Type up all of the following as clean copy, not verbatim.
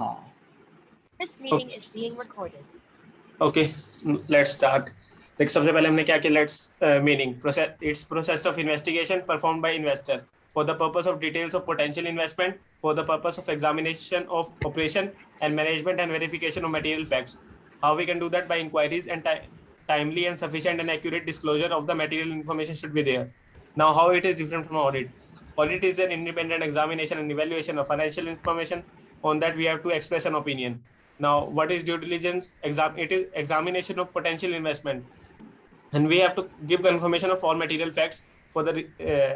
हाँ This meeting is being recorded. Okay, let's start. देख सबसे पहले हमने क्या किया let's meaning process it's process of investigation perform by investor for the purpose of details of potential investment, for the purpose of examination of operation and management and verification of material facts. How we can do that? By inquiries and timely and sufficient and accurate disclosure of the material information should be there. Now, how it is different from audit? Audit is an independent examination and evaluation of financial information. On that, we have to express an opinion. Now, what is due diligence? It is examination of potential investment, and we have to give confirmation of all material facts for the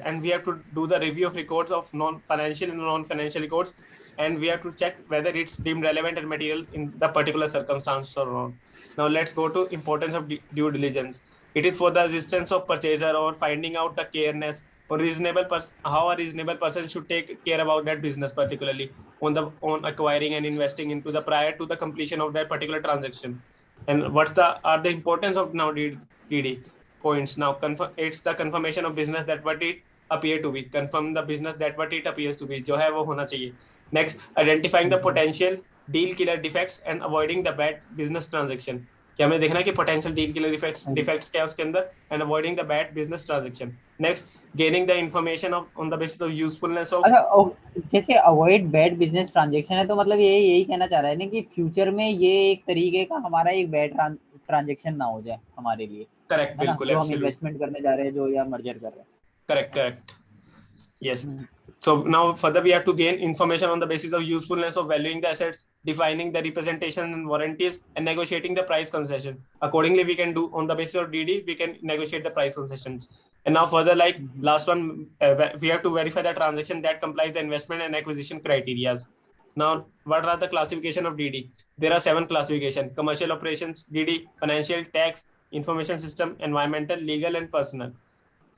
and we have to do the review of records of non-financial and non-financial records, and we have to check whether it's deemed relevant and material in the particular circumstance or not. Now let's go to importance of due diligence. It is for the assistance of purchaser or finding out the careness or how a reasonable person should take care about that business, particularly on acquiring and investing into the prior to the completion of that particular transaction. And what's the importance of now DD points? Now it's the confirmation of business that what it appear to be, confirm the business that what it appears to be, जो है वो होना चाहिए. Next, identifying the potential deal killer defects and avoiding the bad business transaction. क्या हमें देखना है कि potential deal killer defects क्या है उसके अंदर, and avoiding the bad business transaction. Next, gaining the information on the basis of usefulness of. अच्छा, जैसे अवॉइड बैड बिजनेस ट्रांजेक्शन है तो मतलब यही कहना चाह रहा है ना कि फ्यूचर में ये एक तरीके का हमारा एक बैड ट्रांजेक्शन ना हो जाए हमारे लिए. करेक्ट, बिल्कुल, जो हम इन्वेस्टमेंट करने जा रहे हैं जो या मर्जर कर रहे हैं. Correct. Yes. So now further we have to gain information on the basis of usefulness of valuing the assets, defining the representation and warranties, and negotiating the price concession. Accordingly, we can do on the basis of DD, we can negotiate the price concessions. And now further, like last one, we have to verify the transaction that complies the investment and acquisition criteria. Now, what are the classification of DD? There are 7 classification: commercial operations DD, financial, tax, information system, environmental, legal, and personal.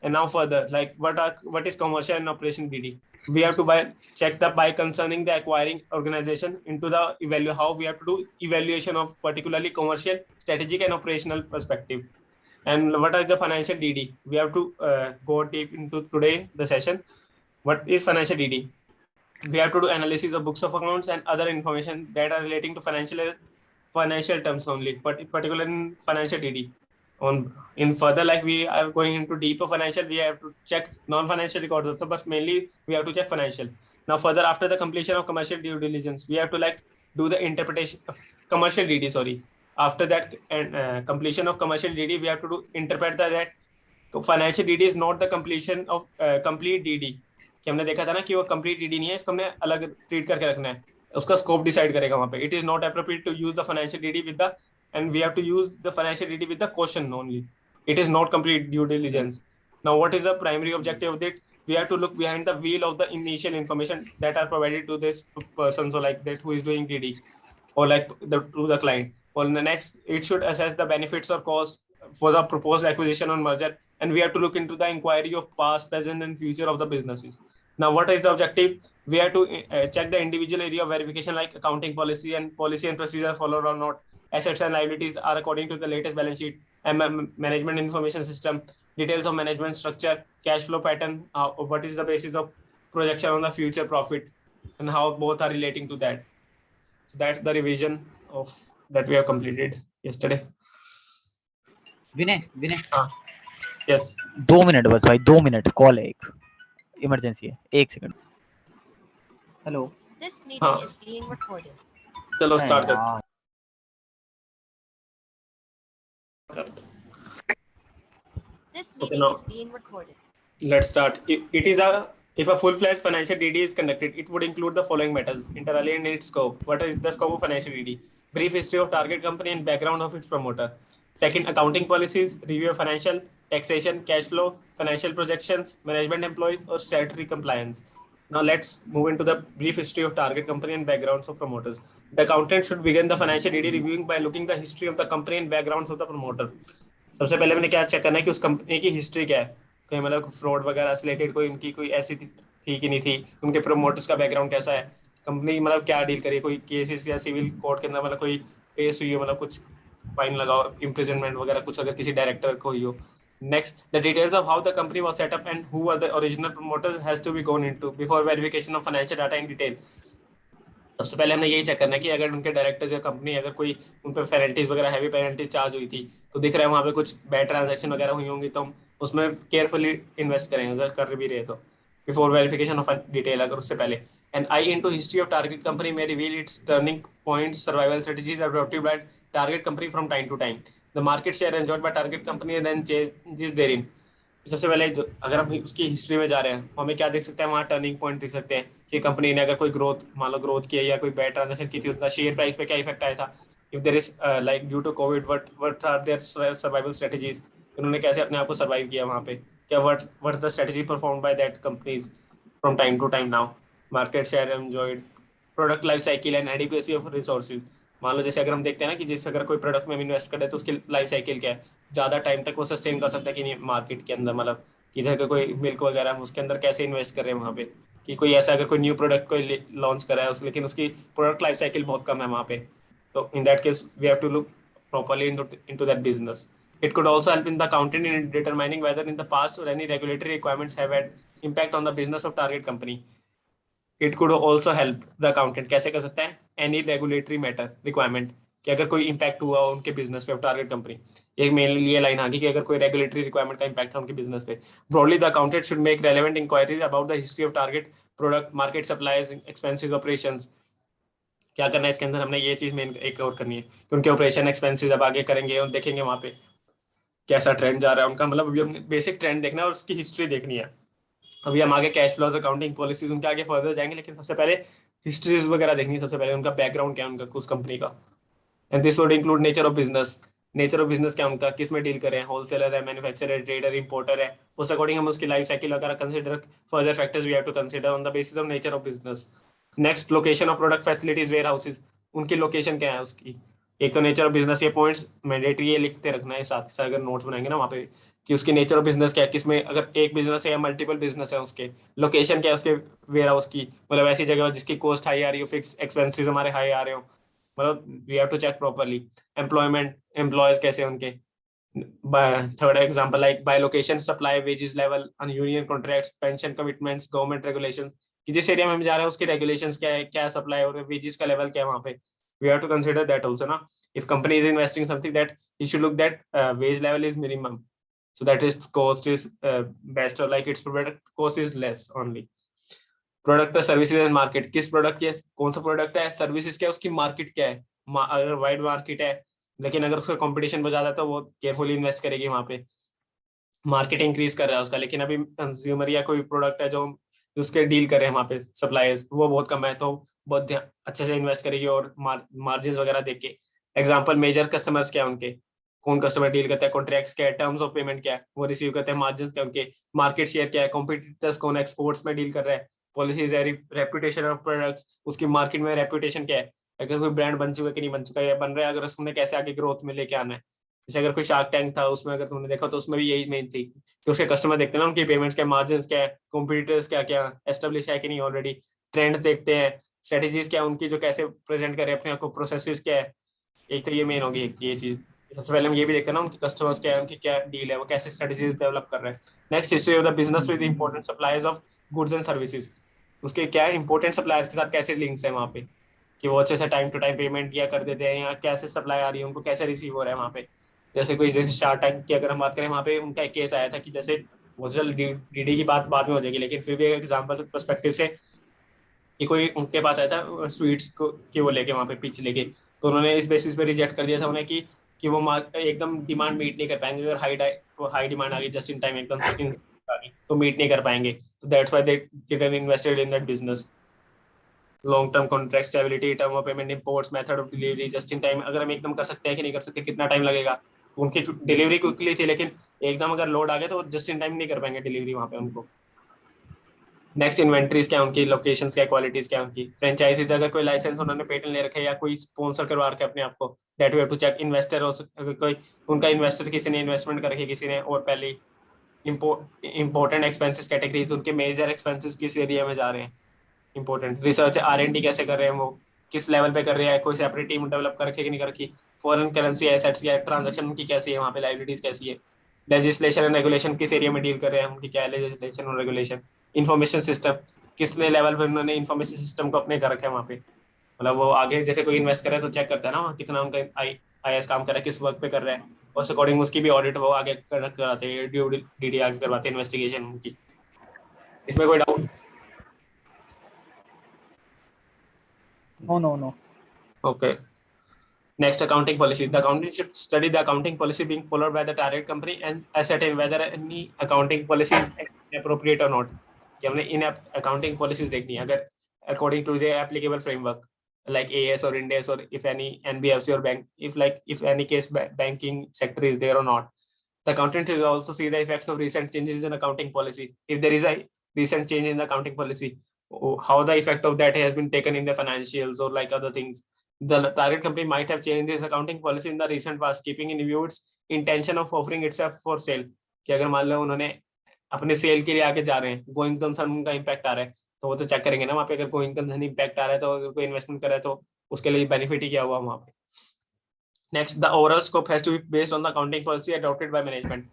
And now further, like what is commercial and operation DD? We have to check by concerning the acquiring organization into the how we have to do evaluation of particularly commercial, strategic, and operational perspective. And what are the financial DD? We have to go deep into today the session. What is financial DD? We have to do analysis of books of accounts and other information that are relating to financial terms only, but particularly in financial DD. In further, like we are going into deeper financial, we have to check non-financial records also, but mainly we have to check financial. Now further, after the completion of commercial due diligence, we have to like do the interpretation of commercial DD. After that completion of commercial DD, we have to interpret that financial DD is not the completion of complete DD. कि हमने देखा था ना कि वो complete DD नहीं है, इसको हमने अलग ट्रीट करके रखना है, उसका स्कोप डिसाइड करेगा वहां पे. It is not appropriate to use the financial DD with the, and we have to use the financial DD with the caution only. It is not complete due diligence. Now, what is the primary objective of it? We have to look behind the wheel of the initial information that are provided to this person, so like that who is doing DD, or like to the client. Or the next, it should assess the benefits or cost for the proposed acquisition or merger, and we have to look into the inquiry of past, present, and future of the businesses. Now, what is the objective? We have to check the individual area of verification, like accounting policy and procedure followed or not. Assets and liabilities are according to the latest balance sheet and management information system. Details of management structure, cash flow pattern, what is the basis of projection on the future profit, and how both are relating to that. So that's the revision of that we have completed yesterday. Vinay Yes. 2 minute बस भाई, 2 minute, call है, एक emergency है, 1 second. Hello. This meeting is being recorded. चलो start करते. This meeting is being recorded. Let's start. If a full-fledged financial DD is conducted, it would include the following matters inter alia in its scope. What is the scope of financial DD? Brief history of target company and background of its promoter. Second, accounting policies, review of financial, taxation, cash flow, financial projections, management employees, or statutory compliance. Now let's move into the brief history of target company and backgrounds of promoters. The accountant should begin the financial DD reviewing by looking the history of the company and backgrounds of the promoter. सबसे पहले मैंने क्या check करना है कि उस company की history क्या है, कोई मतलब फ्रॉड वगैरह से रिलेटेड कोई उनकी कोई ऐसी थी कि नहीं थी, उनके प्रमोटर्स का बैकग्राउंड कैसा है, कंपनी मतलब क्या डील करी, कोई केसेस या सिविल कोर्ट के अंदर मतलब कोई केस हुई हो, मतलब कुछ फाइन लगाओ, इम्प्रिजनमेंट वगैरह कुछ अगर किसी डायरेक्टर को हुई हो. Next, the details of how the company was set up and who are the original promoters has to be gone into before verification of financial data in detail. सबसे पहले हमने यही चेक करना है कि अगर उनके डायरेक्टर्स या कंपनी अगर कोई उन पर पेनल्टीज वगैरह हैवी पेनल्टीज चार्ज हुई थी तो दिख रहा है वहाँ पे कुछ बैड ट्रांजैक्शन वगैरह हुई होंगी, तो हम उसमें केयरफुली इन्वेस्ट करेंगे अगर कर भी रहे तो, बिफोर वेरिफिकेशन ऑफ डिटेल, अगर उससे पहले। And I into history of target company में reveal its turning points, survival strategies adopted by target company from time to time, the market share enjoyed by target company and then changes therein. सबसे पहले अगर हम उसकी history में जा रहे हैं हमें क्या देख सकते हैं, वहाँ टर्निंग पॉइंट देख सकते हैं कि कंपनी ने अगर कोई ग्रोथ, मान लो ग्रोथ की है या कोई बैड ट्रांजेक्शन की थी, उसका शेयर प्राइस पे क्या इफेक्ट आया था, if there is like due to covid what are their survival strategies, उन्होंने कैसे अपने आप को सर्वाइव किया वहाँ पे, क्या what the strategy performed by that companies from time to time now, market share enjoyed, product life cycle and adequacy of resources. मान लो जैसे अगर हम देखते हैं ना कि जिस अगर कोई प्रोडक्ट में हम इन्वेस्ट करें तो उसकी लाइफ साइकिल क्या है, ज़्यादा टाइम तक वो सस्टेन कर सकता है कि नहीं मार्केट के अंदर, मतलब किधर का कोई मिल्क वगैरह हम उसके अंदर कैसे इन्वेस्ट कर रहे हैं वहाँ पे, कि कोई ऐसा अगर कोई न्यू प्रोडक्ट कोई लॉन्च कर रहा है लेकिन उसकी प्रोडक्ट लाइफ साइकिल बहुत कम है वहाँ पे, तो in that case we have to look properly into that business. It could also help in the accountant in determining whether in the past or any regulatory requirements have had impact on the business of target company. It could also help the accountant कैसे कर सकता है, any regulatory matter requirement, कि अगर कोई impact हुआ हो उनके बिजनेस पे टारगेट कंपनी, एक मेन ये लाइन आ गई कि अगर कोई रेगुलेटरी रिक्वायरमेंट का इम्पैक्ट था उनके बिजनेस पे। Broadly the accountant should make relevant inquiries about the history of target product, market supplies, expenses, operations. क्या करना है इसके अंदर, हमने ये चीज मेन एक और करनी है कि उनके ऑपरेशन एक्सपेंसेस अब आगे करेंगे और देखेंगे वहाँ पे कैसा ट्रेंड जा रहा है उनका, मतलब अभी हमने बेसिक ट्रेंड देखना है और उसकी हिस्ट्री देखनी है। अभी हम आगे कैश फ्लोज, अकाउंटिंग पॉलिसीज उनके आगे फर्दर जाएंगे, लेकिन सबसे पहले हिस्ट्रीज वगैरह देखनी है, सबसे पहले उनका बैकग्राउंड क्या है उनका उस कंपनी का। And this would include nature of business, nature of business क्या उनका, किस में डील कर रहे हैं, होलसेलर है, मैन्युफैक्चरर है, ट्रेडर, इंपोर्टर है, उस अकॉर्डिंग हम उसकी लाइफ साइकिल वगैरह consider, further factors we have to consider on the basis of nature of business. Next, location of product facilities, warehouses, उनकी लोकेशन क्या है उसकी। एक तो नेचर ऑफ बिजनेस, ये पॉइंट्स मैंडेटरी है, लिखते रखना है साथ साथ अगर नोट्स बनाएंगे ना वहाँ पे, कि उसकी नेचर ऑफ बिजनेस क्या है, किसमें अगर एक बिजनेस है या मल्टीपल बिजनेस है उसके, लोकेशन क्या है उसके वेयर हाउस की, मतलब ऐसी जगह जिसकी कॉस्ट हाई आ रही हो, फिक्स एक्सपेंसेस हमारे हाई आ रहे हो, मतलब we have to check properly. Employment, employees कैसे उनके। Third example like by location, supply, wages level, union contracts, pension commitments, government regulations, कि जिस एरिया में हम जा रहे हैं उसकी रेगुलेशंस क्या है, क्या सप्लाई और वेजेस का लेवल क्या है वहाँ पे, we have to consider that also na, if company is investing something that you should look that wage level is minimum, so that its cost is best, or like its product cost is less only। Product है, services and market, किस product की कौन सा product है, services क्या है, उसकी market क्या है, अगर वाइड मार्केट है लेकिन अगर उसका कंपटीशन बढ़ जाता है तो वो केयरफुली इन्वेस्ट करेगी वहाँ पे, मार्केट इंक्रीज कर रहा है उसका, लेकिन अभी कंज्यूमर या कोई प्रोडक्ट है जो उसके डील कर रहे हैं वहाँ पे सप्लायर्स, वो बहुत कम है, तो बहुत अच्छे से इन्वेस्ट करेगी और मार्जिन वगैरह देख के। एग्जाम्पल, मेजर कस्टमर्स क्या है उनके, कौन कस्टमर डील करता है, कॉन्ट्रैक्ट्स क्या है, टर्म्स ऑफ पेमेंट क्या है वो रिसीव करते हैं, मार्जिन क्या उनके, मार्केट शेयर क्या है, कॉम्पिटिटर्स कौन है, एक्सपोर्ट्स में डील कर रहा है, पॉलिसीज है, रेपुटेशन ऑफ प्रोडक्ट्स, उसकी मार्केट में रेपुटेशन क्या है, अगर कोई ब्रांड बन चुका है कि नहीं बन चुका है, बन रहा है, अगर उसने कैसे आगे ग्रोथ में लेके आना है। जैसे अगर कोई शार्क टैंक था उसमें अगर तुमने देखा तो उसमें भी यही मेन थी कि उसके कस्टमर देखते हैं ना, उनकी पेमेंट्स क्या, मार्जिन क्या है, कॉम्पिटिटर्स क्या क्या एस्टेब्लिश है कि नहीं ऑलरेडी, ट्रेंड्स देखते हैं, स्ट्रेटेजीज क्या उनकी जो कैसे प्रेजेंट करे अपने आप को, प्रोसेसेस क्या है, एक तो ये मेन होगी एक ये चीज। सबसे पहले हम ये भी देखते हैं ना उनके कस्टमर्स क्या है, उनकी क्या डील है, वो कैसे स्ट्रेटेजीज डेवलप कर रहे हैं। Next, history of the business with important suppliers of goods and services, उसके क्या इंपॉर्टेंट सप्लायर्स के साथ कैसे लिंक्स है वहाँ पे, कि वो अच्छे से टाइम टू टाइम पेमेंट या कर देते हैं, या कैसे सप्लाई आ रही है उनको, कैसे रिसीव हो रहा है वहाँ पे। जैसे कोई जैसे शार्क टैंक की अगर हम बात करें, वहाँ पे उनका एक केस आया था कि जैसे वो चल डीडी की बात बाद में हो जाएगी, लेकिन फिर भी एक एग्जाम्पल परस्पेक्टिव से, कि कोई उनके पास आया था स्वीट्स को कि वो लेके वहाँ पे पिच लेके, तो उन्होंने इस बेसिस पे रिजेक्ट कर दिया था उन्हें कि वो एकदम डिमांड मीट नहीं कर पाएंगे, अगर हाई डिमांड आ गई जस्ट इन टाइम एकदम आ गई तो मीट नहीं कर पाएंगे, तो that's why they didn't invested in that business. Long term contract, stability, term of payment, imports, method of delivery, just in time, अगर हम एकदम कर सकते हैं कि नहीं कर सकते, कितना टाइम लगेगा, उनकी डिलीवरी क्विकली थी लेकिन एकदम अगर लोड आ गया तो जस्ट इन टाइम नहीं कर पाएंगे डिलीवरी वहाँ पे उनको। नेक्स्ट, इन्वेंट्रीज क्या उनकी, लोकेशंस क्या, क्वालिटीज क्या उनकी, फ्रेंचाइजीज अगर कोई लाइसेंस उन्होंने पेटेंट ले रखे या कोई स्पॉन्सर करवा रखे अपने आप को, that we have to check. Investor हो अगर कोई उनका इन्वेस्टर किसी ने इन्वेस्टमेंट कर रखी किसी ने, और पहले इंपॉर्टेंट एक्सपेंसेस कैटेगरीज, उनके मेजर एक्सपेंसेस किस एरिया में जा रहे हैं, इंपॉर्टेंट रिसर्च, R&D कैसे कर रहे हैं वो, किस लेवल पे कर रहे हैं, कोई सेपरेट टीम डेवलप कर रखी कि नहीं कर रखी, फॉरेन करेंसी एसेट्स या ट्रांजैक्शन उनकी कैसी है वहाँ पे, लाइबिलिटीज कैसी है, लेजिस्लेशन एंड रेगुलेशन किस एरिया में डील कर रहे हैं, उनकी क्या है लेजिस्लेशन और रेगुलेशन, इन्फॉर्मेशन सिस्टम किसने लेवल पे उन्होंने इन्फॉर्मेशन सिस्टम को अपने कर रखा है वहाँ पे, मतलब वो आगे जैसे कोई इन्वेस्ट करे तो चेक करता है ना वहाँ कितना उनका आईएएस काम कर रहा है, किस वर्क पे कर रहा है, उस अकॉर्डिंग उसकी भी ऑडिट वो आगे कराते हैं, डीडी आगे करवाते हैं इन्वेस्टिगेशन उनकी। इसमें कोई doubt? No. Okay. Next, accounting policy. The accountant should study the accounting policy being followed by the target company and ascertain whether any accounting policy is appropriate or not. कि हमने इन accounting policies देखनी है अगर according to the applicable framework like AS or Ind AS or if any NBFC or bank, if any case banking sector is there or not. The accountant should also see the effects of recent changes in accounting policy. If there is a recent change in the accounting policy, how the effect of that has been taken in the financials or like other things. The target company might have changed its accounting policy in the recent past, keeping in view its intention of offering itself for sale. कि अगर मान लो उन्होंने अपने cell के लिए आगे जा रहे हैं, गोइंग कंसर्न उनका इम्पैक्ट आ रहा है, तो वो तो चेक करेंगे ना वहाँ पे, अगर गोइंग कंसर्न इम्पैक्ट आ रहा है तो अगर कोई इन्वेस्टमेंट कर रहा है तो उसके लिए बेनिफिट ही क्या हुआ वहाँ पे। Next, the overall scope has to be based on the accounting policy adopted by management.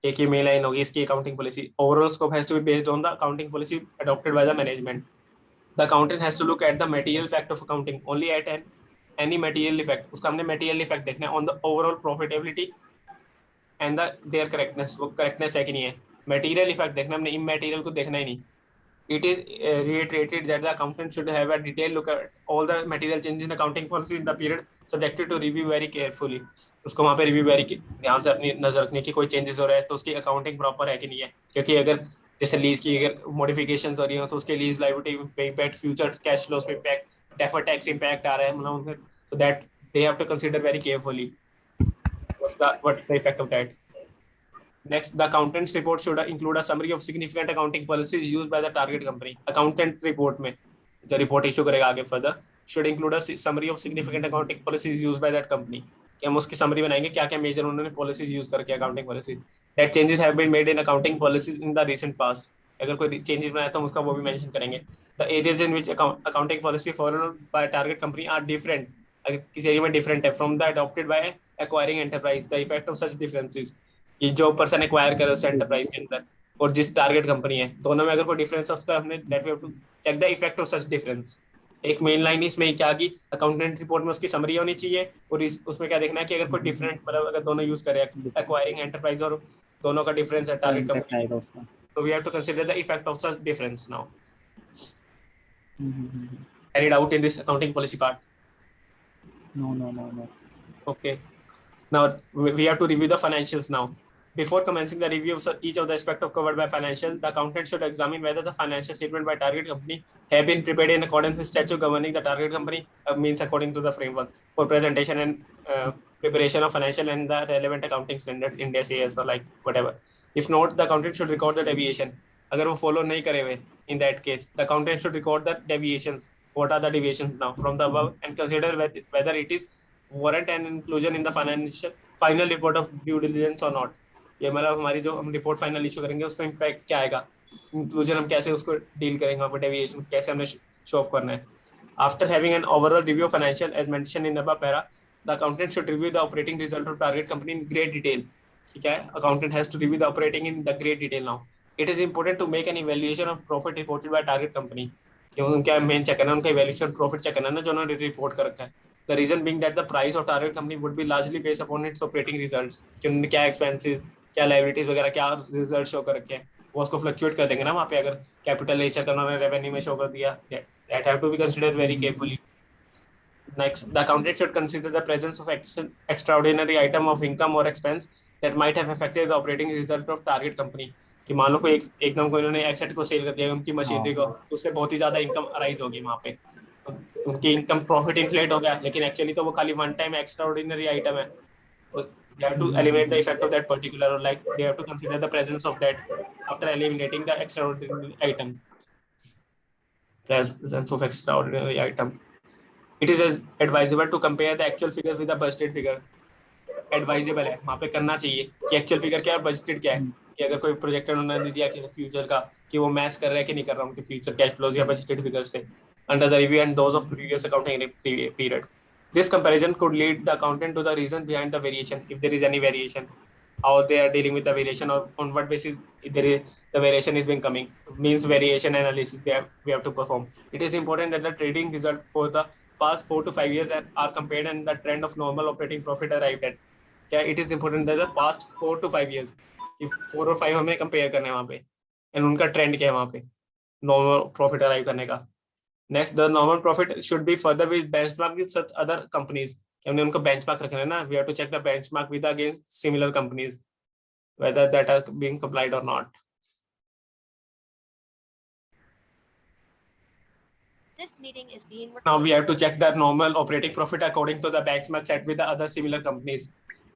एक ही मेन लाइन होगी इसकी accounting policy. Overall scope has to be based on the accounting policy adopted by the management. The accountant has to look at the material effect of accounting only at any material effect. उसका हमने material effect देखना है on the overall profitability and their correctness, वो correctness है कि नहीं है। material effect देखना, हमने immaterial को देखना ही नहीं। It is reiterated that the accountant should have a detailed look at all the material changes in accounting policy in the period subjected to review very carefully. उसको वहाँ पे review very ध्यान से अपनी नजर रखनी कि कोई changes हो रहा है तो उसकी accounting proper है कि नहीं है, क्योंकि अगर जैसे लीज की अगर मॉडिफिकेशंस हो रही हो तो उसके लीज लायबिलिटी पे इम्पैक्ट, फ्यूचर कैश फ्लोज पे इम्पैक्ट, डेफर्ड टैक्स इम्पैक्ट आ रहा है मतलब उनमें, so that they have to consider very carefully what's the effect of that. Next, the accountant's report should include a summary of significant accounting policies used by the target company. Accountant report में जो report issue करेगा आगे further should include a summary of significant accounting policies used by that company. कि हम उसकी summary बनाएंगे क्या क्या major उन्होंने policies use करके accounting policies that changes have been made in accounting policies in the recent past. अगर कोई changes बनाया तो हम उसका वो भी mention करेंगे. The areas in which accounting policy followed by target company are different. अगर किसी एरिया में different है from the adopted by acquiring enterprise, the effect of such differences. कि जो पर्सन एक्वायर करे उस एंटरप्राइज के अंदर और जिस टारगेट कंपनी है, दोनों में अगर कोई डिफरेंस है उसका हमने that we have to check the effect of such difference. एक मेन लाइन इसमें क्या की अकाउंटेंट रिपोर्ट में उसकी समरी होनी चाहिए और उसमें क्या देखना है कि अगर कोई डिफरेंट मतलब अगर दोनों यूज करे एक्वायरिंग एंटरप्राइज और दोनों का डिफरेंस है टारगेट कंपनी, तो we have to consider the effect of such difference now. Any doubt in this accounting policy part? No. Okay. Now we have to review the financials now. Before commencing the review of each of the aspects covered by financial, the accountant should examine whether the financial statement by target company have been prepared in accordance with statute governing the target company, means according to the framework for presentation and preparation of financial and the relevant accounting standards, Ind AS, AS or like whatever. If not, the accountant should record the deviation. अगर वो follow नहीं करे हुए, in that case, the accountant should record the deviations. What are the deviations now from the above and consider whether it is warrant and inclusion in the final report of due diligence or not. ये मतलब हमारी जो हम report final issue करेंगे उसमें impact क्या आएगा, inclusion हम कैसे उसको डील करेंगे, वहाँ पर डेविएशन कैसे हमने शो ऑफ करना है। After having an overall review of financial as mention in above para, the accountant should review the operating result of target company in great detail. ठीक है, accountant has to review the operating in the great detail now. It is important to make an evaluation of profit reported by target company. क्योंकि उनका main check करना, उनका evaluation profit check करना ना जो उन्होंने रिपोर्ट कर रखा है. The reason being that the price of target company would be largely based upon its operating results. कि उन्होंने क्या expenses, क्या liabilities वगैरह, क्या रिजल्ट शो कर रखे हैं, वो उसको फ्लक्चुएट कर देंगे ना वहाँ पे. अगर कैपिटल नेचर का उन्होंने रेवेन्यू में शो कर दिया, that have to be considered very carefully. Next, the accountant should consider the presence of extraordinary item of income or expense that might have affected the operating result of target company. कि मान लो कोई एकदम कोई उन्होंने asset को cell कर दिया उनकी मशीनरी को, तो उससे बहुत ही ज्यादा इनकम अराइज होगी वहाँ पे. उनकी इनकम प्रॉफिट इन्फ्लेट हो गया, लेकिन एक्चुअली तो वो खाली वन टाइम एक्स्ट्राऑर्डिनरी आइटम है. They have to eliminate the effect of that particular, or like they have to consider the presence of that after eliminating the extraordinary item. Presence of extraordinary item. It is advisable to compare the actual figures with the budgeted figure. Advisable है, वहाँ पे करना चाहिए कि actual figure क्या है, budgeted क्या है. कि अगर कोई प्रोजेक्टर उन्होंने दिया कि फ्यूचर का, कि वो मैच कर रहा है कि नहीं कर रहा उनके फ्यूचर कैश फ्लोज या बजटेड फिगर्स से under the review and those of previous accounting period. This comparison could lead the accountant to the reason behind the variation, if there is any variation, how they are dealing with the variation, or on what basis there is the variation is being coming. Means variation analysis we have to perform. It is important that the trading result for the past 4 to 5 years are compared and the trend of normal operating profit arrived at. क्या it is important that the past 4 to 5 years कि 4 और 5 हमें compare करना है वहाँ पे and उनका trend क्या है वहाँ पे नॉर्मल प्रॉफिट अराइव करने का. Next the normal profit should be further with benchmark with such other companies. हमने उनको बेंचमार्क रखना है ना. We have to check the benchmark with against similar companies whether that are being complied or not. This meeting is being recorded. Now we have to check the normal operating profit according to the benchmark set with the other similar companies.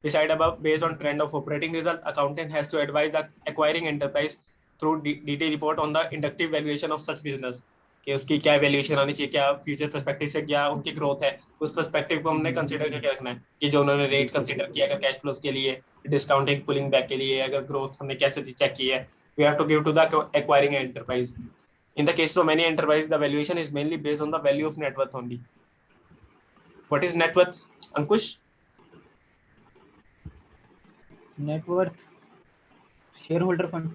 Beside above, based on trend of operating result, accountant has to advise the acquiring enterprise through detailed report on the inductive valuation of such business. कि उसकी क्या valuation आनी चाहिए, क्या future perspective से क्या उनकी growth है, उस पर्सपेक्टिव को हमने कंसीडर करके रखना है कि जो उन्होंने रेट कंसीडर किया अगर कैश फ्लोज के लिए, डिस्काउंटिंग पुलिंग बैक के लिए, अगर ग्रोथ हमने कैसे चेक की है. We have to give to the acquiring enterprise. In the case of many enterprises, the valuation is mainly based on the value of net worth only. What is net worth, Ankush? Net worth, shareholder fund.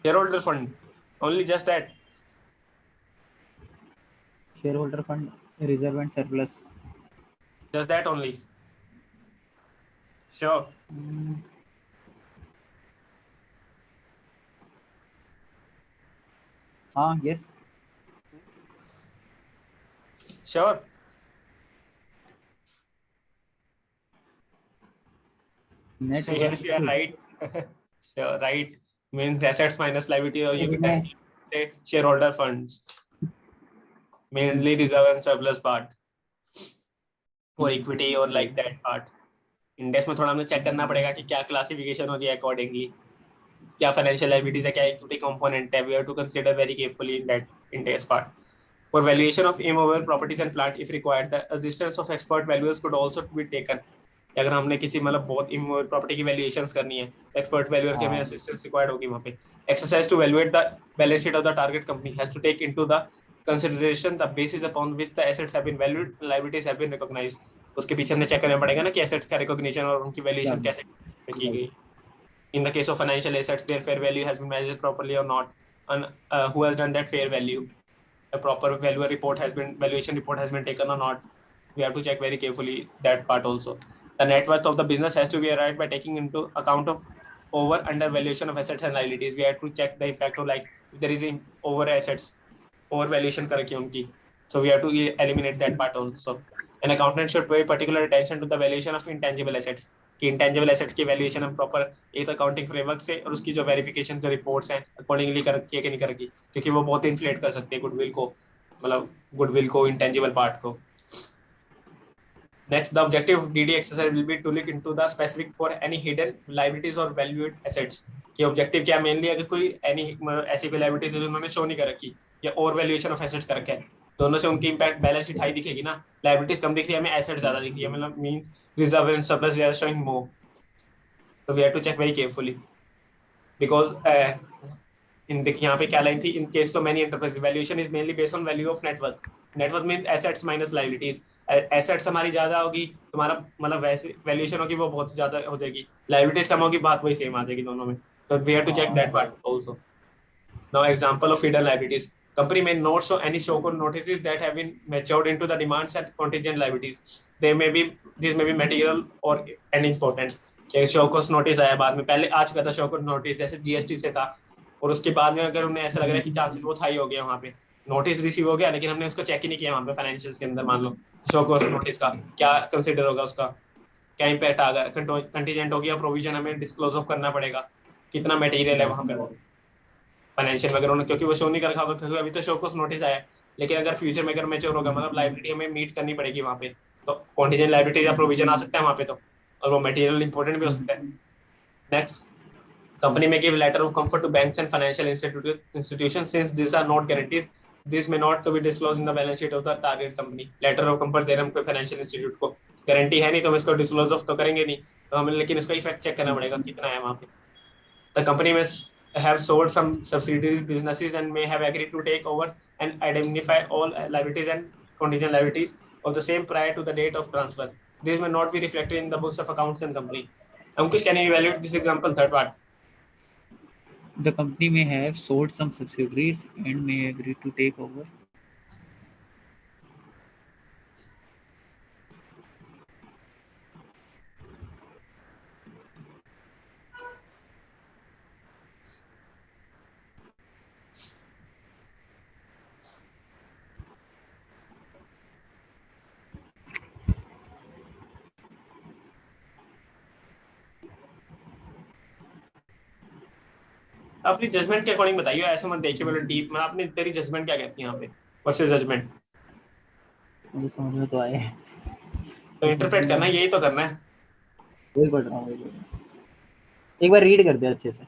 Shareholder fund. Only just that. Shareholder fund, reserve and surplus. Just that only. Sure. Yes. Sure. Net worth. Yes, you are right. Sure, right. Means assets minus liability, or you can say shareholder funds. Mainly reserve and surplus part. Or equity or like that part. Index में थोड़ा हमें check करना पड़ेगा कि क्या classification हो रही है अकॉर्डिंगली, क्या फाइनेंशियल लायबिलिटीज है, क्या इक्विटी कंपोनेंट है. We have to consider very carefully in that index part. For valuation of immovable properties and plant if required the assistance of expert valuers could also be taken. अगर हमने किसी मतलब बहुत immovable property की valuations करनी है, expert valuer के हमें असिस्टेंस रिक्वायर्ड होगी वहां पे. Exercise to valuate the balance sheet of the target company has to take into the consideration the basis upon which the assets have been valued, liabilities have been recognized. उसके पीछे हमने check करना पड़ेगा ना कि एसेट्स का recognition और उनकी वैल्यूएशन कैसे की गई. In the case of financial assets, their fair value has been measured properly or not, and who has done that fair value. A proper valuation report has been taken or not. We have to check very carefully that part also. The net worth of the business has to be arrived by taking into account of over under valuation of assets and liabilities. We have to check the impact of like if there is over assets, over valuation करके उनकी. So we have to eliminate that part also. An accountant should pay particular attention to the valuation of intangible assets. कि intangible assets की valuation हम proper एक accounting framework से और उसकी जो वेरिफिकेशन जो रिपोर्ट्स हैं अकॉर्डिंगली कर रखी है कि नहीं कर रखी, क्योंकि वो बहुत इन्फ्लेट कर सकते हैं गुडविल को, मतलब गुडविल को, इंटेंजिबल पार्ट को. Next, the objective of DD exercise will be to look into the specific for any hidden liabilities or valued assets. कि ऑब्जेक्टिव क्या मेनली अगर कोई एनी ऐसी कोई लायबिलिटीज जो उन्होंने शो नहीं कर रखी या ओवर वैल्यूएशन ऑफ एसेट्स कर रखा है, दोनों से उनकी इंपैक्ट बैलेंस शीट हाई दिखेगी ना. लायबिलिटीज कम दिख रही है हमें, एसेट्स ज्यादा दिख रही है, मतलब means reserve and surplus they are showing more. So we have to check very carefully because in the यहाँ पे क्या लाइन थी, in case so many enterprises valuation is mainly based on value of net worth. Net worth means assets minus liabilities. Assets हमारी ज्यादा होगी, तुम्हारा मतलब वैसे वैल्यूएशन होगी वो बहुत ज्यादा हो जाएगी, liabilities कम होगी, बात वही सेम आ जाएगी दोनों में. So we have to check that part also. Now example of hidden liabilities. Company may not show any show code notices that have been matured into the demands and contingent liabilities. These may be material or unimportant. Show cause notice आया बाद में, पहले आ चुका था show cause notice जैसे GST से था, और उसके बाद में अगर उन्हें ऐसा लग रहा है कि चांसेस बहुत हाई हो गया, वहाँ पे नोटिस रिसीव हो गया लेकिन हमने उसको चेक ही नहीं किया वहाँ पे फाइनेंशियल्स के अंदर, मान लो शो कोस्ट नोटिस का क्या कंसीडर होगा, उसका क्या इम्पैक्ट आ गया, कंटीजेंट हो गया, प्रोविजन हमें डिस्क्लोज ऑफ करना पड़ेगा, कितना मटेरियल है वहाँ पे फाइनेंशियल में, अगर उन्होंने क्योंकि वो शो नहीं कर रखा होगा, क्योंकि अभी तो शो कोस्ट नोटिस आया, लेकिन अगर फ्यूचर में अगर मैच्योर होगा मतलब लायबिलिटी हमें मीट करनी पड़ेगी वहाँ पे, तो कॉन्टीजेंट लायबिलिटी या प्रोविजन आ सकता है वहाँ पे, तो और वो मटेरियल इंपॉर्टेंट भी हो सकता है. नेक्स्ट, कंपनी में give letter of comfort to banks and financial institution since this are not guarantees, this may not to be disclose in the balance sheet of the target company. Letter of comfort दे रहे हैं कोई financial institute को, guarantee है नहीं तो हम इसको डिस्क्लोज ऑफ तो करेंगे नहीं, तो हमें लेकिन इसका इफेक्ट चेक करना पड़ेगा कितना है वहाँ पे. द कंपनी में have sold some subsidiaries businesses and may have agreed to take over and indemnify all liabilities and contingent liabilities of the same prior to the date of transfer. This may not be reflected in the books of accounts and company. Ankush, can you evaluate this example, third part? The company may have sold some subsidiaries and may agree to take over. अपनी judgement के according बताइए, ऐसे मत देखिए बोले deep, मैं अपनी तेरी जजमेंट क्या कहती है यहाँ पे वर्सेस जजमेंट, मुझे समझ में तो आए। तो इंटरप्रेट करना है, यही तो करना है। वही पढ़ रहा हूँ, वही पढ़ रहा हूँ। एक बार रीड कर दे अच्छे से।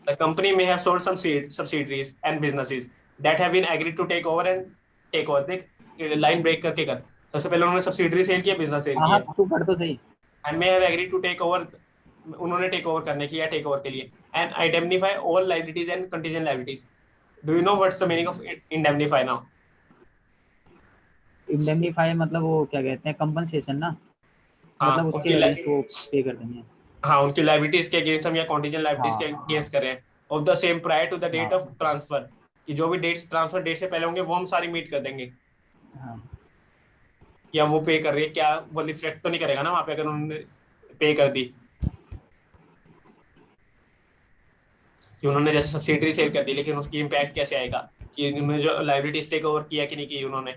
The company may have sold some subsidiaries and businesses that have been agreed to take over and take over. देख लाइन ब्रेक करके कर, सबसे पहले उन्होंने सब्सिडरी सेल किया, बिजनेस सेल हाँ हाँ, किया, तू पढ़ तो सही। And may have agreed to take over, उन्होंने टेक ओवर करने की या टेक ओवर के लिए, and identify all liabilities and contingent liabilities. Do you know what's the meaning of indemnify now? Indemnify मतलब वो क्या कहते हैं, कंपनसेशन ना, हाँ मतलब उसके उनकी अगेंस्ट वो पे कर देंगे। हाँ उनकी लायबिलिटीज के अगेंस्ट हम या कॉन्टीजेंट लायबिलिटीज के हाँ अगेंस्ट कर रहे हैं, of the same prior to the date of हाँ ट्रांसफर, कि जो भी डेट ट्रांसफर डेट से पहले होंगे वो हम सारी मीट कर देंगे। हाँ। या वो पे कर रही है क्या, वो रिफ्लेक्ट तो नहीं करेगा ना वहां पे अगर उन्होंने पे कर दी, कि उन्होंने जैसे सब्सिडरी सेल कर दी, लेकिन उसकी इम्पैक्ट कैसे आएगा, कि उन्होंने जो लाइबिलिटीज टेक ओवर किया कि नहीं की, उन्होंने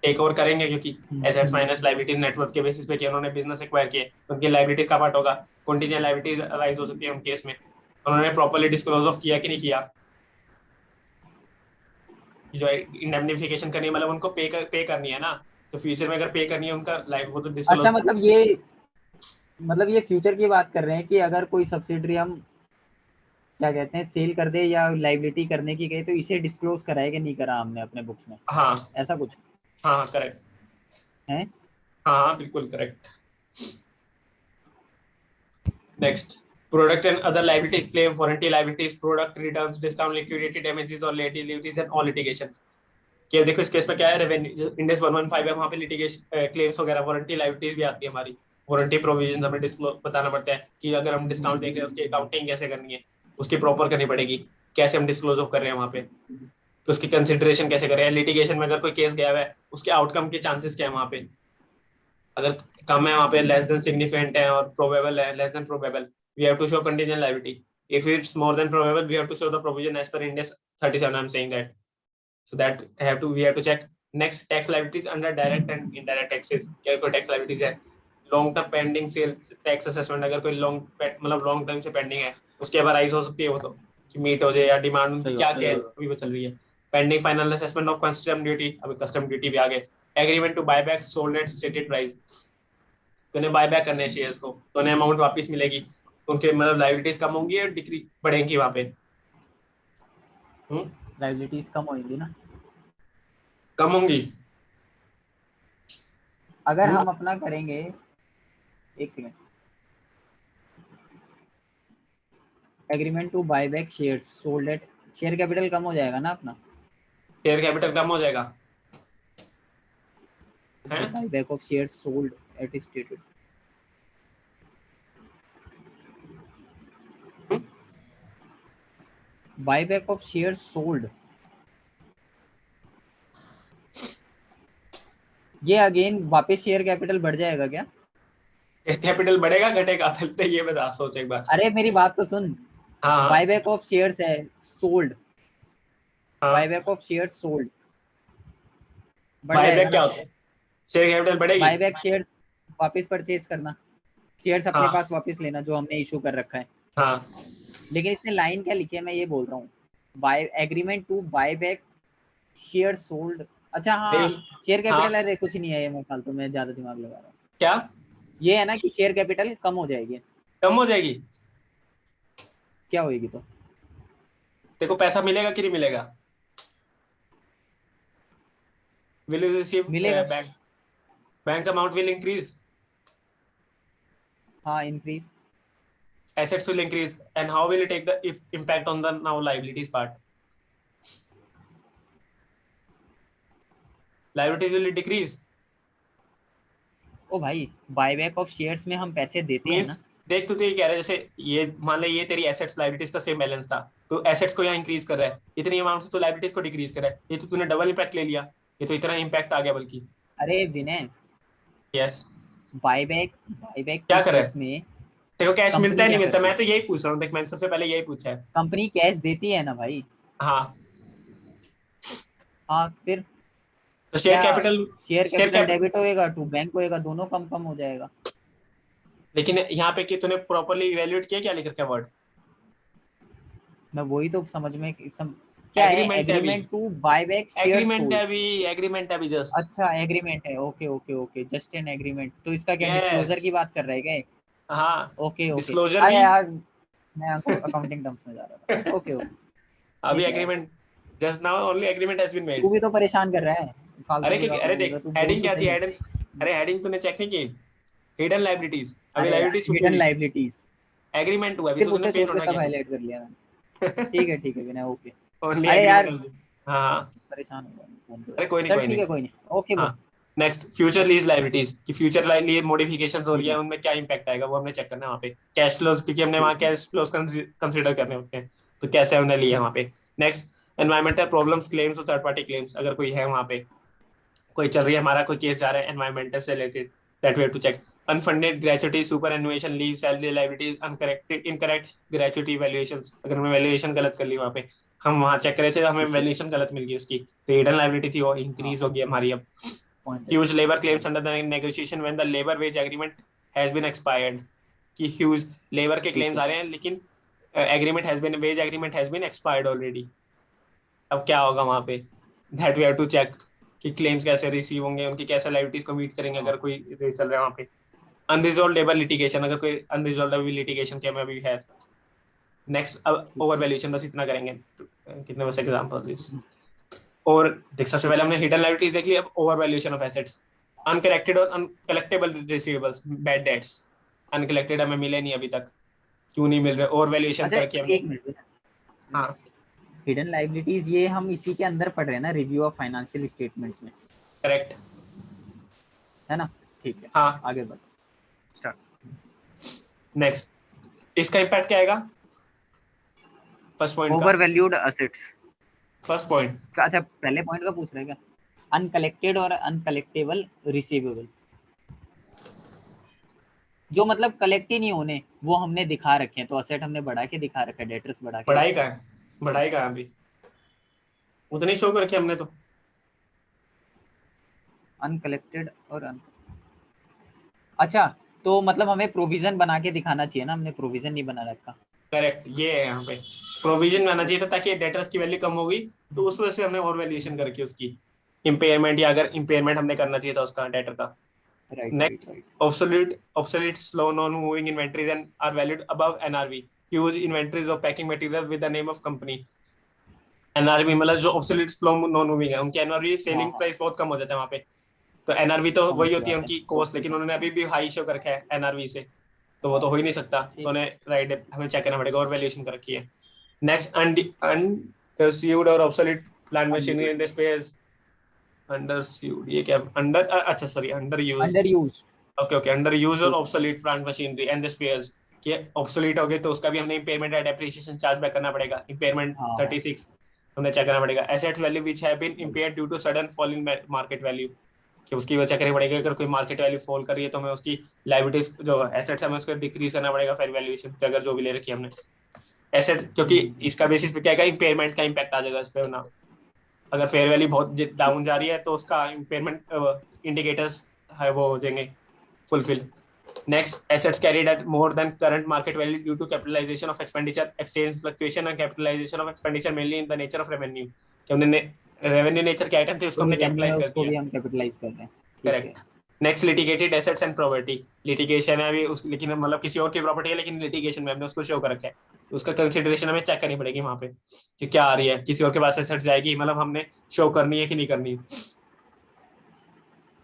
टेक ओवर करेंगे क्योंकि एसेट्स माइनस लाइबिलिटी नेटवर्थ के बेसिस पे कि उन्होंने बिजनेस एक्वायर किए, उनकी लाइबिलिटीज का पार्ट होगा, कॉन्टीजेंट लाइबिलिटीज राइज हो सकती है उन केस में, उन्होंने प्रॉपर्ली डिस्क्लोज ऑफ किया कि नहीं किया, जो इंडेमनिफिकेशन करनी है मतलब उनको पे करनी है ना, तो फ्यूचर में अगर पे करनी है उनका लाइफ वो तो अच्छा, डिस्क्लोज। मतलब ये फ्यूचर की बात कर रहे हैं कि अगर कोई सब्सिडरी हम क्या कहते हैं सेल कर दे या लाइबिलिटी करने की गई, तो इसे डिस्क्लोज कराए कि नहीं करा हमने अपने बुक्स में, हाँ ऐसा कुछ हाँ करेक्ट, है। हाँ हाँ बिल्कुल correct. Next, product and other liabilities claim, warranty liabilities, product returns, discount, liquidated damages और late deliveries and all litigations। कि देखो इस केस में क्या है, रेवेन्यू इंडेक्स 115 है, वहां पे लिटिगेशन क्लेम्स वगैरह वारंटी लायबिलिटीज भी आती है हमारी, वारंटी प्रोविजन हमें डिस्क्लोज बताना पड़ता है कि अगर हम डिस्काउंट देख रहे हैं उसकी अकाउंटिंग कैसे करनी है, उसकी प्रॉपर करनी पड़ेगी, कैसे हम डिस्क्लोज ऑफ कर रहे हैं वहां पे, कि उसकी कंसिडरेशन कैसे कर रहे हैं, लिटिगेशन में अगर कोई केस गया हुआ है उसके आउटकम के चांसेस क्या है वहां पे, अगर कम है वहां पे लेस देन सिग्निफिकेंट है और प्रोबेबल है less than probable, we have to show contingent liability. If it's more than probable, we have to show the provision as per Ind AS 37. I'm saying that. So that we have to check. Next, tax liabilities under direct and indirect taxes. क्या कोई tax liabilities है? Long term pending sales tax assessment, अगर कोई long term से pending है, उसके अब arise हो सकती है वो तो, कि meet हो जाए या demand उनकी क्या है अभी वो चल रही है। Pending final assessment of custom duty, अभी custom duty भी आ गए। Agreement to buy back sold at stated price. तो उन्हें बाय बैक करने हैं शेयर्स को, तो उन्हें अमाउंट वापस मिलेगी, तो उनके मतलब लायबिलिटीज कम होंगी या डिक्री बढ़ेंगी वहां पे? लाइबिलिटीज कम होगी ना, कम होंगी। अगर हम अपना करेंगे। एक second. Agreement to buy back shares sold at, share capital कम हो जाएगा ना अपना, शेयर कैपिटल कम हो जाएगा है, buy back of shares sold eight stated, buy back of shares sold, ये अगेन वापस शेयर कैपिटल बढ़ जाएगा क्या? कैपिटल बढ़ेगा घटेगा पहले ये बता, सोच एक बार। अरे मेरी बात तो सुन। हाँ बाय बैक ऑफ शेयर्स है सोल्ड, बाय हाँ, बैक ऑफ शेयर्स सोल्ड बढ़ बाय जाएगा बैक क्या ना। होता है? शेयर कैपिटल बढ़ेगी। बाय बैक शेयर्स वापस परचेज करना, शेयर्स अपने हाँ पास वापस लेना जो हमने इशू कर रखा है। हाँ लेकिन इसने लाइन क्या लिखी है, मैं ये बोल रहा हूँ, by agreement to buy back share sold. अच्छा हाँ, शेयर हाँ कैपिटल अरे कुछ नहीं है, ये मैं फालतू में ज्यादा दिमाग लगा रहा हूँ। क्या ये है ना कि शेयर कैपिटल कम हो जाएगी, कम हो जाएगी? क्या होएगी तो? देखो पैसा मिलेगा कि नहीं मिलेगा, विल यू रिसीव मिलेगा। बैंक अमाउंट विल इंक्रीज, हाँ increase. assets will increase, and how will it take the impact on the now liabilities part? Liabilities will decrease, ओ भाई, बायबैक ऑफ शेयर्स में हम पैसे देते हैं मींस ना। देख तू तो ये कह रहा है जैसे ये मान ले ये तेरी एसेट्स लायबिलिटीज का सेम बैलेंस था, तो एसेट्स को यहाँ इंक्रीज कर रहा है इतनी अमाउंट से, तो लायबिलिटीज को डिक्रीज कर रहा है, ये तो तूने डबल इम्पैक्ट ले लिया, ये तो इतना इम्पैक्ट आ गया बल्कि। अरे विनय, यस, बायबैक बायबैक के क्या कर रहा केस है? में देखो कैश मिलता कंपनी है नहीं क्या मिलता, करती मैं है? तो यही पूछ रहा हूँ, देख मैंने सबसे पहले यही पूछा है। कंपनी कैश देती है ना भाई। हाँ हाँ फिर तो क्या, share share capital capital, debit होएगा टू बैंक होएगा, दोनों कम कम हो जाएगा। लेकिन यहाँ पे कि तूने प्रॉपरली इवेल्युएट किया क्या लिख रखा है वर्ड? मैं वही तो समझ में क्या है agreement to buy back share agreement है अभी जस्ट। अच्छा एग्रीमेंट है, okay okay okay, just an agreement. तो इसका क्या यस डिस्क्लोजर की बात कर रहे हैं क्या? हाँ ओके ओके, डिस्क्लोजर अरे भी यार मैं अकाउंटिंग टर्म्स में जा रहा था। ओके ओके अभी ठीक है। Agreement just now only agreement has been made. तू भी तो परेशान कर रहा है, फालतू की बातें अरे बोल देख रहा है, तू बोल हेडिंग तो क्या थी सही। हेडिंग, अरे हेडिंग तूने चेक नहीं की, हिडन लायबिलिटीज, अभी अरे लायबिलिटीज छुपी हिडन हुई, लाइबिलिटीज एग्रीमेंट हुआ अभी सिर्फ तो तूने उसे पे छोड़ के होना सब किया हाईलाइट कर लिया मैंने। था ठीक है विनय, ओके। ओनली अरे एग्रीमेंट। यार हाँ हाँ परेशान हो गया मैं फोन पे। अरे कोई नहीं चल कोई ठीक नहीं। है, कोई नहीं, ओके ब्रो। हाँ नेक्स्ट फ्यूचर लीज लायबिलिटीज कि फ्यूचर लीज मॉडिफिकेशंस हो रही ठीक है है उनमें क्या इंपैक्ट आएगा वो हमने चेक करना है वहाँ पे। कैश फ्लोज क्योंकि हमने वहाँ ठीक है कैश फ्लोज कंसिडर करने होते हैं तो कैसे हमने लिया वहाँ पे। नेक्स्ट एनवायरमेंटल प्रॉब्लम्स क्लेम्स और थर्ड पार्टी क्लेम्स अगर कोई है वहाँ पे, कोई चल रही है हमारा कोई केस जा रहा है एनवायरमेंटल से related, that we have to check. Unfunded gratuity superannuation leave salary liabilities uncorrected incorrect gratuity valuations, अगर हमने वैल्यूएशन गलत कर ली वहाँ पे, हम वहाँ चेक कर रहे थे तो हमें ठीक है। वैल्यूएशन गलत मिल गई उसकी, तो हिडन लायबिलिटी थी वो हाँ इंक्रीज हाँ, होगी हमारी अब। पॉइंट है। Huge labour claims under the negotiation when the labour wage agreement has been expired, कि ह्यूज लेबर के ठीक क्लेम्स है आ रहे हैं लेकिन agreement has been wage agreement has been expired already. अब क्या होगा वहां पे, that we have to check कि क्लेम्स कैसे रिसीव होंगे, उनकी कैसे लाइबिलिटीज को मीट करेंगे हाँ अगर कोई रेस चल रहा है वहां पे। अनरिजॉल्व लेबर लिटिगेशन, अगर कोई अनरिजॉल्व लिटिगेशन के में भी है। नेक्स्ट अब ठीक ओवर है वैल्यूएशन बस इतना करेंगे तो, कितने बस एग्जांपल दिस। और देख सबसे ठीक पहले है हमने हिडन लाइबिलिटीज देख ली, अब over valuation of assets. Uncollected और uncollectable receivables bad debts, uncollected हमें मिले नहीं अभी तक, क्यों नहीं मिल रहे, ओवर वैल्यूएशन अच्छा करके हमने। एक मिनट। हाँ हिडन लाइबिलिटीज ये हम इसी के अंदर पढ़ रहे हैं ना, रिव्यू ऑफ फाइनेंशियल स्टेटमेंट्स में, करेक्ट। है ना? ठीक है हाँ आगे बढ़ स्टार्ट। नेक्स्ट इसका इम्पैक्ट क्या आएगा फर्स्ट पॉइंट का। Over valued assets. First point अच्छा पहले पॉइंट का पूछ रहे हैं क्या? अनकलेक्टेड और अनकलेक्टेबल रिसीवेबल, जो मतलब कलेक्ट ही नहीं होने वो हमने दिखा रखे हैं, तो असेट हमने बढ़ा के दिखा रखा है, डेटर्स बढ़ा के बढ़ाई दिखा का रखा है, बढ़ाई का है अभी उतनी शो करके हमने तो। है। अनकलेक्टेड और अच्छा, तो मतलब हमें प्रोविजन बना के दिखाना चाहिए ना, हमने प्रोविजन नहीं बना रखा। करेक्ट ये है यहाँ पे, प्रोविजन आना चाहिए था ताकि डेटर्स की वैल्यू कम होगी तो उस वजह से हमने और वैल्यूएशन करके उसकी इम्पेयरमेंट, या अगर इम्पेयरमेंट हमने करना चाहिए था उसका डेटर का। Right right next right. obsolete slow non moving inventories and are valued above NRV, huge inventories of packing materials with the name of company। NRV मतलब जो ऑब्सोलीट स्लो नॉन मूविंग है उनकी एनआरवी हाँ selling हाँ price बहुत कम हो जाता है वहाँ पे, तो एनआरवी तो समझ वही होती है गया, उनकी बहुत कॉस्ट, ठीक लेकिन है। उन्होंने अभी भी हाई शो कर रखा है एनआरवी से, तो वो हाँ तो हो ही नहीं सकता, तो ठीक। उन्हें राइट हमें चेक करना पड़ेगा और वैल्यूएशन कर रखी है। नेक्स्ट अंडरस्यूड और obsolete plant machinery in the space, underused ये क्या अंडर, अच्छा sorry under used, under use. Okay okay under use और ठीक है obsolete plant machinery and the spares, कि ऑब्सोलीट हो गए तो उसका भी हमने इम्पेयरमेंट या डेप्रिसिएशन चार्ज बैक करना पड़ेगा, इम्पेयरमेंट हाँ हाँ 36 हमने चेक करना पड़ेगा। Assets value which have been impaired due to sudden fall in market value, कि उसकी वजह करनी पड़ेगी, अगर कोई मार्केट वैल्यू फॉल कर रही है तो हमें उसकी लायबिलिटीज जो एसेट्स हमें उसको डिक्रीज करना पड़ेगा फेयर वैल्यूएशन पे, अगर जो भी ले रखी है हमने एसेट, क्योंकि इसका बेसिस पे क्या है इम्पेयरमेंट का इम्पैक्ट आ जाएगा इस पे ना, अगर फेयर वैल्यू बहुत डाउन जा रही है तो उसका इम्पेयरमेंट इंडिकेटर्स है वो हो जाएंगे fulfill. Next, assets carried at more than current market value due to capitalization of expenditure, exchange fluctuation and capitalization of expenditure mainly in the nature of revenue, कि हमने रेवेन्यू नेचर के item थे उसको जो हमने रेवेन्यू है capitalise कर उसको दिया। भी हम कैपिटलाइज कर रहे हैं। ठीक है correct. Next litigated assets and property, litigation है अभी उस, लेकिन मतलब किसी और की प्रॉपर्टी है लेकिन लिटिगेशन में हमने उसको शो कर रखा है, तो उसका कंसिडरेशन हमें चेक करनी पड़ेगी वहां पे कि क्या आ रही है, किसी और के पास एसेट्स जाएगी मतलब हमने शो करनी है कि नहीं करनी।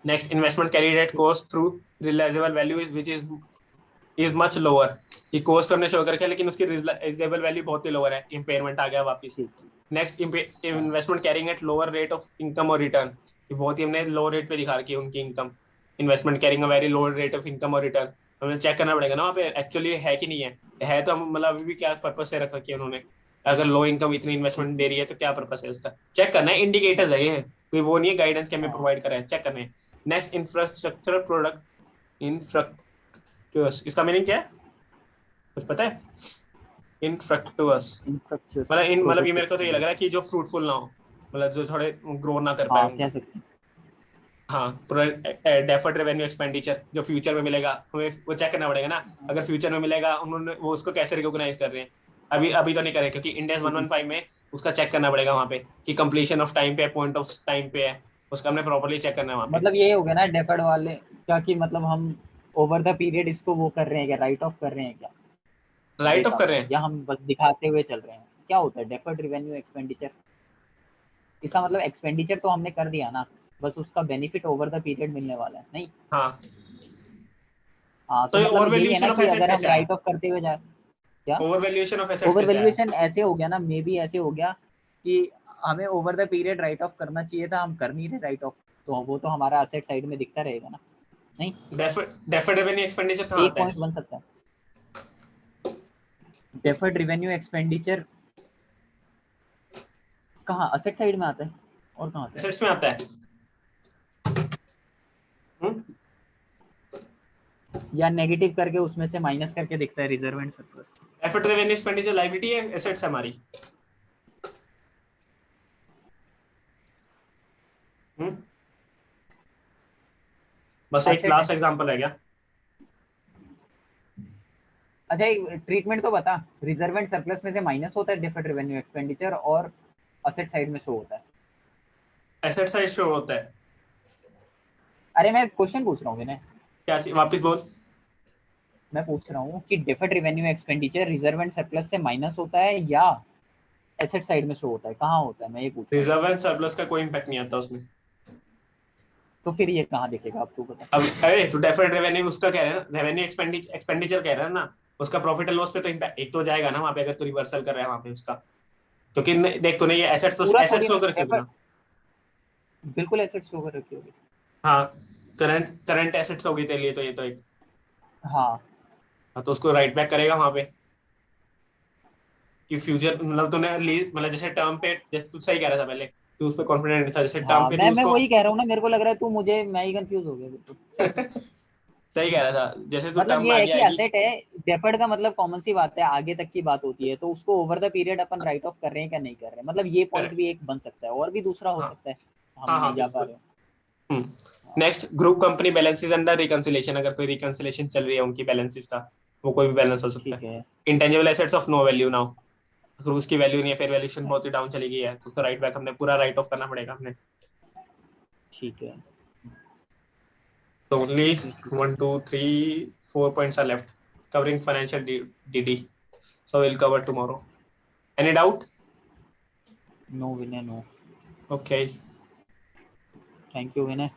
Next investment carried at cost through realisable value which is much lower, कि कॉस्ट हमने शो करके लेकिन उसकी रियलाइजेबल वैल्यू बहुत ही लोअर है, इम्पेयरमेंट आ गया वापस। ठीक। नेक्स्ट हाँ investment carrying at lower rate of income और रिटर्न, कि बहुत ही हमने लो रेट पे दिखा रखी है उनकी income, investment carrying a very low rate of income और रिटर्न, हमें चेक करना पड़ेगा ना वहाँ पे एक्चुअली है कि नहीं है तो हम मतलब अभी भी क्या पर्पज से रख रखी है उन्होंने, अगर लो इनकम इतनी इन्वेस्टमेंट दे रही है तो क्या पर्पज है उसका, चेक करना है, इंडिकेटर्स है ये, कोई वो नहीं है गाइडेंस के हमें हाँ प्रोवाइड करा है, चेक करना है। नेक्स्ट इंफ्रास्ट्रक्चर प्रोडक्ट इंफ्रास्ट्रक्चर्स, इसका मीनिंग क्या है कुछ पता है? इनफ्रक्टुअस इंफ्रास्ट्रक्चर मतलब ये प्रोडक्ट। मेरे को तो ये लग रहा है कि जो फ्रूटफुल ना हो, मतलब जो थोड़े ग्रो ना कर पाए हाँ कह उनका। सकते हैं। हाँ डेफर्ड रेवेन्यू एक्सपेंडिचर जो फ्यूचर में मिलेगा हमें वो चेक करना पड़ेगा ना, अगर फ्यूचर में मिलेगा उन्होंने वो उसको कैसे रिकॉग्नाइज कर रहे हैं, अभी तो नहीं करें क्योंकि इंड एस 115 में उसका चेक करना पड़ेगा वहां पे कि कंप्लीशन ऑफ टाइम पे, पॉइंट ऑफ टाइम पे है, उसका हमने प्रॉपर्ली चेक करना है वहां पे। मतलब ये हो गया ना डेफर्ड वाले क्या, कि मतलब हम ओवर द पीरियड इसको वो कर रहे हैं क्या, राइट ऑफ कर रहे हैं क्या मेरे राइट ऑफ हिसाब कर रहे से, हैं। या हम बस दिखाते हुए चल रहे हैं? क्या होता है डेफर्ड रिवेन्यू एक्सपेंडिचर? इसका मतलब एक्सपेंडिचर तो हमने कर दिया ना, बस उसका बेनिफिट ओवर द पीरियड मिलने वाला है, नहीं? हाँ, हाँ, तो तो ये ओवर मतलब यही है ना वैल्यूएशन ऑफ कि एसेट्स अगर हम कैसे आया? राइट ऑफ करते हुए जा, क्या over valuation of assets over कैसे आया? वैल्यूएशन ऐसे हो गया ना, मे बी ऐसे हो गया कि हमें over the period right of करना चाहिए था, हम कर नहीं रहे राइट ऑफ, तो वो तो हमारा असेट साइड में दिखता रहेगा ना, नहीं? डेफर्ड रेवेन्यू एक्सपेंडिचर कहाँ एक आता पॉइंट है? बन सकता है। डेफर्ड रिवेन्यू एक्सपेंडिचर कहाँ, असेट साइड में आता है और कहाँ आता है? एसेट्स में आता है। हम्म? या नेगेटिव करके उसमें से माइनस करके दिखता है reserve and surplus? Deferred revenue expenditure liability है, एसेट्स हमारी। हम्म? बस एक असेट है। लास्ट एग्जांपल रह गया। अच्छा एक ट्रीटमेंट तो बता, रिजर्व एंड सरप्लस में से माइनस होता है डेफर्ड रेवेन्यू एक्सपेंडिचर और असेट साइड में शो होता है। एसेट साइड शो होता है। अरे मैं क्वेश्चन पूछ रहा हूँ विनय, क्या वापस बोल। मैं पूछ रहा हूँ कि deferred revenue expenditure reserve and surplus से माइनस होता है या एसेट साइड में शो होता है, कहाँ होता है, मैं ये पूछ रहा हूँ। रिजर्व एंड सरप्लस का कोई इम्पैक्ट नहीं आता उसमें। तो फिर ये कहाँ दिखेगा, अब तू बता। अब अरे तो डेफर्ड रेवेन्यू उसका कह रहे हैं ना, रेवेन्यू एक्सपेंडिचर कह रहे हैं ना, उसका प्रॉफिट एंड लॉस पे तो इम्पैक्ट एक तो जाएगा ना वहां पे, अगर तू रिवर्सल कर रहा है वहां पे उसका। क्योंकि देख तूने ये एसेट्स तो पूरा थोड़ी एसेट्स ना होकर रखे होगे डेफर्ड, ना। बिल्कुल एसेट शो कर रखी होगी। हाँ, करंट करंट एसेट्स होगी तेरे लिए तो ये तो एक। हाँ हाँ, तो उसको राइट बैक करेगा वहां पे कि फ्यूचर मतलब तूने लीज मतलब जैसे टर्म पे, जैसे तू सही कह रहा था पहले, तू उस पर कॉन्फिडेंट था, जैसे टर्म हाँ, पे मैं तू मैं उसको वही कह रहा हूँ ना, मेरे को लग रहा है तू मुझे, मैं ही कंफ्यूज हो गया बिल्कुल। सही कह रहा था, जैसे तू मतलब टर्म ये है आगे कि आएगी। असेट है, डेफर्ड का मतलब कॉमन सी बात है, आगे तक की बात होती है, तो उसको over the period upon right of कर रहे हैं क्या नहीं कर रहे हैं, मतलब ये पॉइंट करेक्ट। भी एक बन सकता है, और भी दूसरा हो हाँ सकता है, हम हाँ हाँ नहीं जा पा बिल्कुल। रहे हो। हाँ, next, group company balances under reconciliation, अगर कोई रिकंसिलेशन चल रही है उनकी बैलेंसेस का, वो कोई भी बैलेंस हो सकता ठीक है। है। Intangible assets of no value now, तो उसकी वैल्यू नहीं है, फिर वैल्यूएशन बहुत ही डाउन चली गई है, तो उसका राइट बैक हमने पूरा राइट ऑफ करना पड़ेगा हमने। ठीक है। तो ओनली ठीक है। 1 2 3 4 points are left covering financial DD, so we'll cover tomorrow. Any doubt? No Vinay no. Okay. Thank you Vinay.